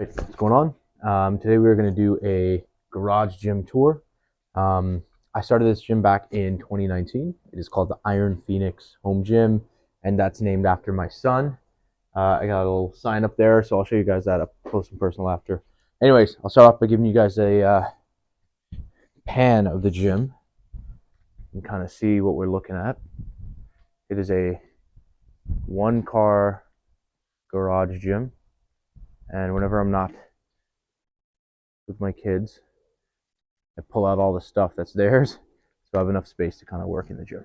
What's going on? Today we're going to do a garage gym tour. Um, I started this gym back in 2019. It is called the Iron Phoenix Home Gym, and that's named after my son. I got a little sign up there, so I'll show you guys that up close and personal after. Anyways, I'll start off by giving you guys a pan of the gym and kind of see what we're looking at. It is a one car garage gym, and whenever I'm not with my kids, I pull out all the stuff that's theirs, so I have enough space to kind of work in the gym.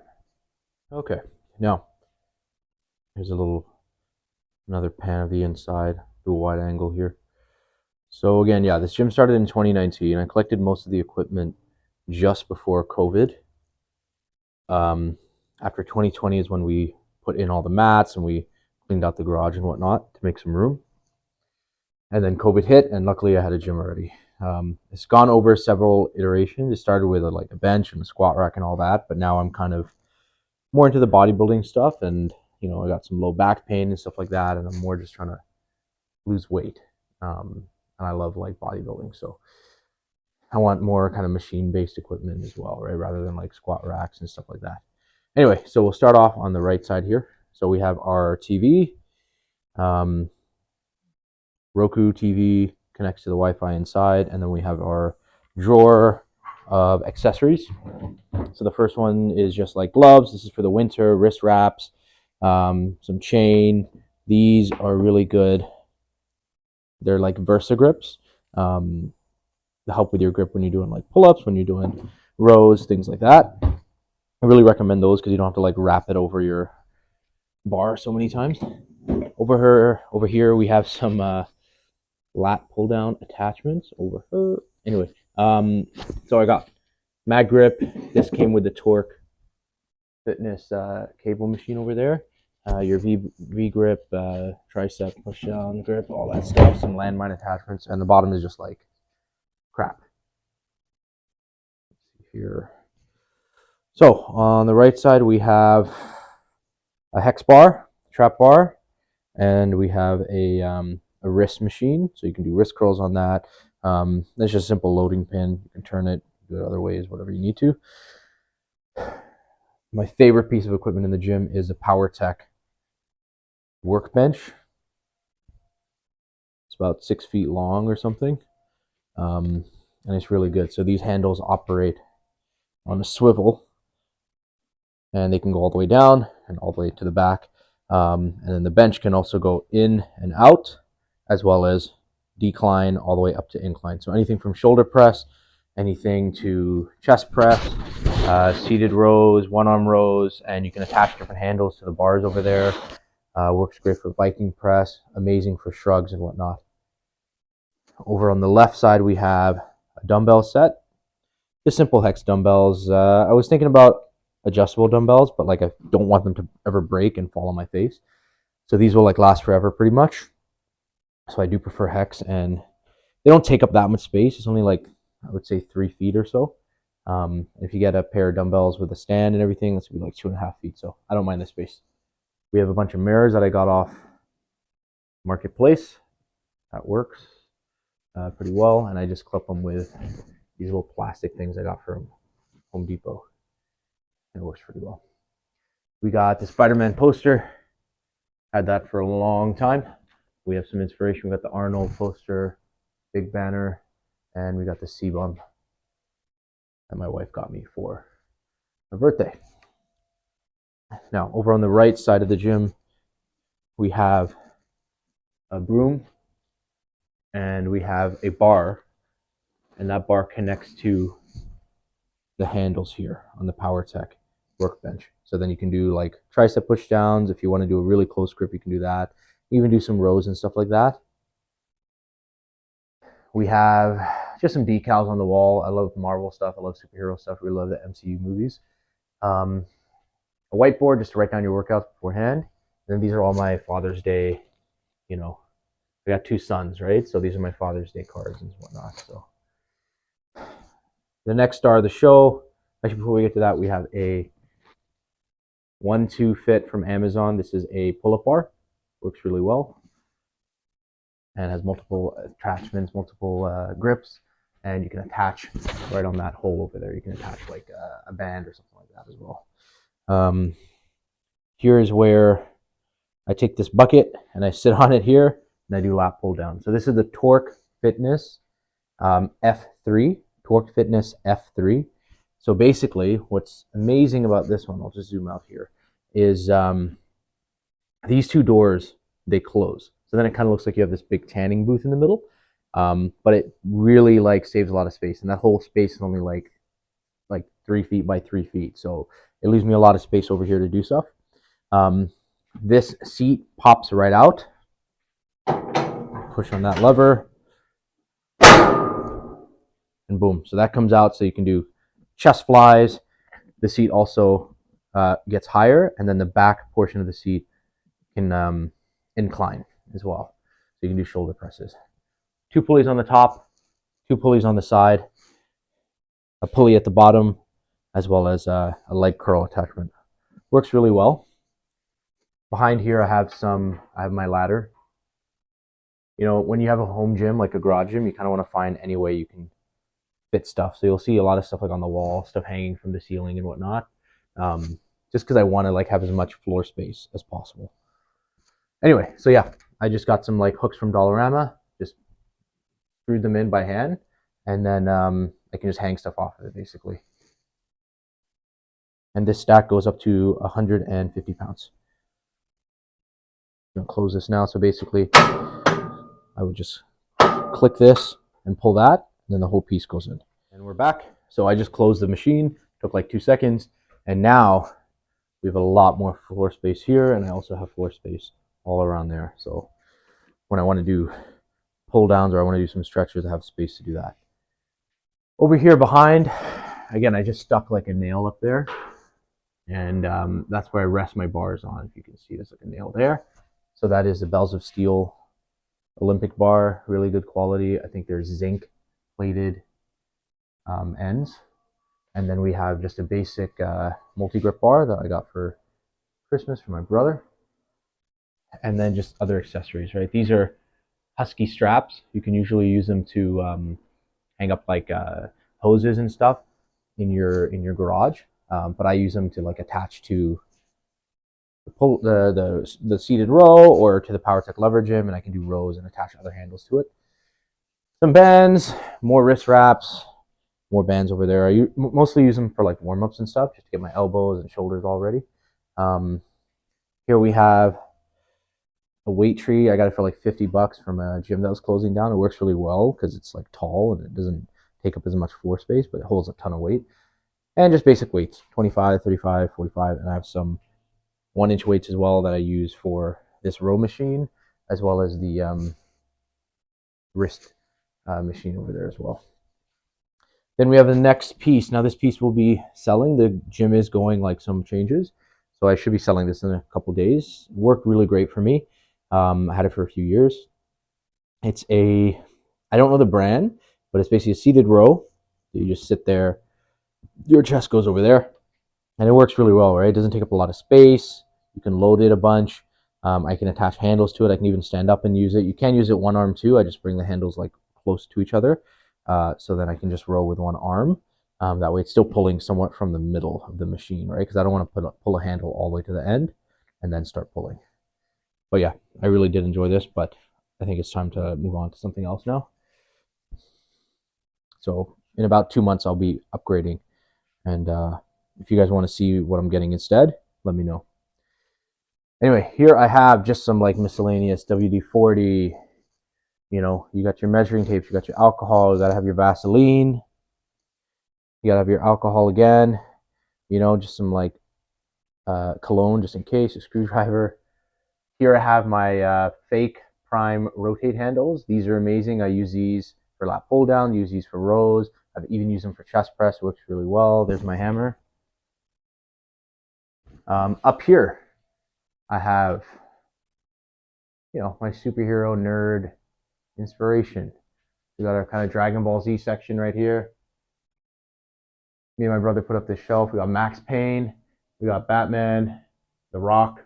Okay, now here's another pan of the inside, do a wide angle here. So again, yeah, this gym started in 2019. I collected most of the equipment just before COVID. Um, After 2020 is when we put in all the mats and we cleaned out the garage and whatnot to make some room. And then COVID hit, and luckily I had a gym already. It's gone over several iterations. It started with like a bench and a squat rack and all that, but now I'm kind of more into the bodybuilding stuff, and I got some low back pain and stuff like that, and I'm more just trying to lose weight. And I love like bodybuilding, so I want more kind of machine-based equipment as well, right? Rather than like squat racks and stuff like that. Anyway, so we'll start off on the right side here. So we have our TV. Roku TV connects to the Wi-Fi inside, and then we have our drawer of accessories. So the first one is just like gloves. This is for the winter, wrist wraps, some chain. These are really good. They're like Versa grips to help with your grip when you're doing like pull-ups, when you're doing rows, things like that. I really recommend those because you don't have to like wrap it over your bar so many times. Over here, we have some lat pull down attachments over her. Anyway, so I got Mag Grip. This came with the Torque Fitness cable machine over there. Your V grip, tricep push down grip, all that stuff. Some landmine attachments, and the bottom is just like crap. Let's see here. So on the right side we have a hex bar, trap bar, and we have a wrist machine, so you can do wrist curls on that. That's just a simple loading pin. You can turn it, do it other ways, whatever you need to. My favorite piece of equipment in the gym is a PowerTech workbench. It's about 6 feet long or something, and it's really good. So these handles operate on a swivel, and they can go all the way down and all the way to the back. And then the bench can also go in and out, as well as decline all the way up to incline. So anything from shoulder press, anything to chest press, seated rows, one-arm rows, and you can attach different handles to the bars over there. Works great for Viking press, amazing for shrugs and whatnot. Over on the left side, we have a dumbbell set, just simple hex dumbbells. I was thinking about adjustable dumbbells, but like I don't want them to ever break and fall on my face. So these will like last forever pretty much. So I do prefer hex, and they don't take up that much space. It's only like, I would say 3 feet or so. If you get a pair of dumbbells with a stand and everything, that's gonna be like 2.5 feet. So I don't mind the space. We have a bunch of mirrors that I got off Marketplace. That works pretty well, and I just clip them with these little plastic things I got from Home Depot. It works pretty well. We got the Spider-Man poster. Had that for a long time. We have some inspiration. We got the Arnold poster, big banner, and we got the C-Bum that my wife got me for my birthday. Now, over on the right side of the gym, we have a broom, and we have a bar, and that bar connects to the handles here on the PowerTech workbench. So then you can do like tricep push downs. If you want to do a really close grip, you can do that. Even do some rows and stuff like that. We have just some decals on the wall. I love Marvel stuff. I love superhero stuff. We love the MCU movies. A whiteboard just to write down your workouts beforehand. And then these are all my Father's Day, I got 2 sons, right? So these are my Father's Day cards and whatnot. So the next star of the show, actually before we get to that, we have a 1-2 Fit from Amazon. This is a pull-up bar. Works really well. and has multiple attachments, multiple grips, and you can attach right on that hole over there. You can attach like a band or something like that as well. Here is where I take this bucket and I sit on it here and I do lap pull down. So this is the Torque Fitness F3, Torque Fitness F3. So basically, what's amazing about this one, I'll just zoom out here, is these two doors, they close. So then it kind of looks like you have this big tanning booth in the middle. But it really like saves a lot of space, and that whole space is only like 3 feet by 3 feet. So it leaves me a lot of space over here to do stuff. This seat pops right out. Push on that lever, and boom. So that comes out, so you can do chest flies. The seat also gets higher, and then the back portion of the seat can incline as well. So you can do shoulder presses. 2 pulleys on the top, 2 pulleys on the side, a pulley at the bottom, as well as a leg curl attachment. Works really well. Behind here, I have my ladder. You know, when you have a home gym, like a garage gym, you kind of want to find any way you can fit stuff. So you'll see a lot of stuff like on the wall, stuff hanging from the ceiling and whatnot. Just because I want to like have as much floor space as possible. Anyway, so yeah, I just got some like hooks from Dollarama, just screwed them in by hand, and then I can just hang stuff off of it basically. And this stack goes up to 150 pounds. I'm gonna close this now. So basically, I would just click this and pull that, and then the whole piece goes in. And we're back. So I just closed the machine, took like 2 seconds, and now we have a lot more floor space here, and I also have floor space all around there. So when I want to do pull downs or I want to do some stretches, I have space to do that. Over here behind, again, I just stuck like a nail up there, and that's where I rest my bars on. If you can see, there's like a nail there. So that is the Bells of Steel Olympic bar, really good quality. I think there's zinc plated ends. And then we have just a basic multi-grip bar that I got for Christmas for my brother. And then just other accessories, right? These are Husky straps. You can usually use them to hang up like hoses and stuff in your garage. But I use them to like attach to the seated row or to the PowerTech lever gym, and I can do rows and attach other handles to it. Some bands, more wrist wraps, more bands over there. I mostly use them for like warm-ups and stuff, just to get my elbows and shoulders all ready. Here we have a weight tree. I got it for like $50 from a gym that was closing down. It works really well because it's like tall and it doesn't take up as much floor space, but it holds a ton of weight. And just basic weights, 25, 35, 45, and I have some 1-inch weights as well that I use for this row machine, as well as the wrist machine over there as well. Then we have the next piece. Now this piece will be selling. The gym is going like some changes, so I should be selling this in a couple days. Worked really great for me. I had it for a few years. It's I don't know the brand, but it's basically a seated row. You just sit there, your chest goes over there, and it works really well, right? It doesn't take up a lot of space. You can load it a bunch. I can attach handles to it. I can even stand up and use it. You can use it one arm too. I just bring the handles like close to each other, so then I can just row with one arm. That way it's still pulling somewhat from the middle of the machine, right? Because I don't want to pull a handle all the way to the end and then start pulling. But yeah, I really did enjoy this, but I think it's time to move on to something else now. So in about 2 months, I'll be upgrading. And if you guys want to see what I'm getting instead, let me know. Anyway, here I have just some like miscellaneous WD-40. You know, you got your measuring tapes, you got your alcohol, you got to have your Vaseline. You got to have your alcohol again. You know, just some like cologne just in case, a screwdriver. Here I have my fake Prime rotate handles. These are amazing. I use these for lat pull down, use these for rows. I've even used them for chest press. Works really well. There's my hammer. Up here, I have, you know, my superhero nerd inspiration. We got our kind of Dragon Ball Z section right here. Me and my brother put up this shelf. We got Max Payne, we got Batman, The Rock,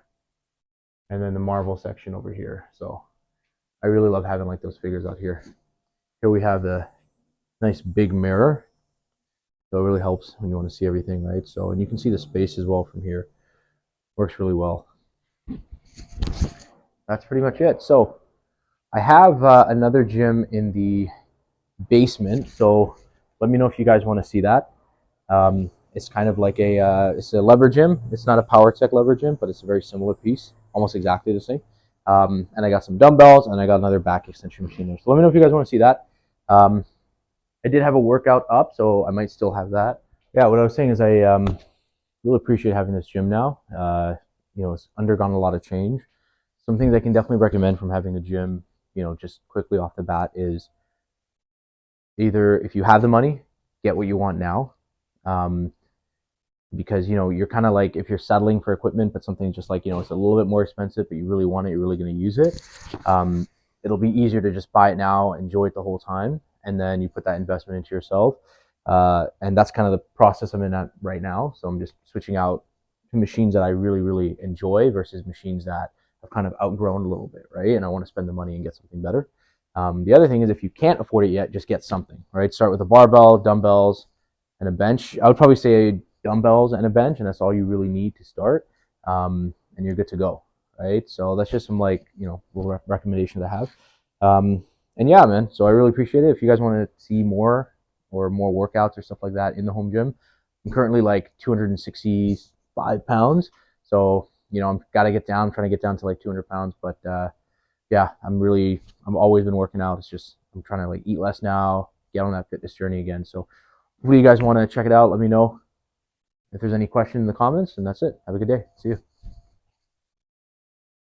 and then the Marvel section over here. So I really love having like those figures out here. Here we have the nice big mirror, so it really helps when you want to see everything, right? So, and you can see the space as well from here. Works really well. That's pretty much it. So I have another gym in the basement, so let me know if you guys want to see that. It's kind of like it's a lever gym. It's not a PowerTech lever gym, but it's a very similar piece, almost exactly the same. And I got some dumbbells, and I got another back extension machine there. So let me know if you guys want to see that. I did have a workout up, so I might still have that. Yeah, what I was saying is I really appreciate having this gym now. It's undergone a lot of change. Some things I can definitely recommend from having a gym, just quickly off the bat is either if you have the money, get what you want now. Um, because you're kind of like if you're settling for equipment, but something just like it's a little bit more expensive, but you really want it, you're really going to use it. It'll be easier to just buy it now, enjoy it the whole time, and then you put that investment into yourself. And that's kind of the process I'm in at right now. So I'm just switching out to machines that I really, really enjoy versus machines that I've kind of outgrown a little bit, right? And I want to spend the money and get something better. The other thing is if you can't afford it yet, just get something, right? Start with a barbell, dumbbells, and a bench. I would probably say dumbbells and a bench, and that's all you really need to start. And you're good to go, right? So that's just some little recommendations I have. And yeah, man. So I really appreciate it. If you guys want to see more or more workouts or stuff like that in the home gym, I'm currently like 265 pounds. So I'm gotta get down. I'm trying to get down to like 200 pounds, but yeah, I've always been working out. It's just I'm trying to like eat less now, get on that fitness journey again. So if you guys want to check it out, let me know if there's any question in the comments, and that's it. Have a good day. See you.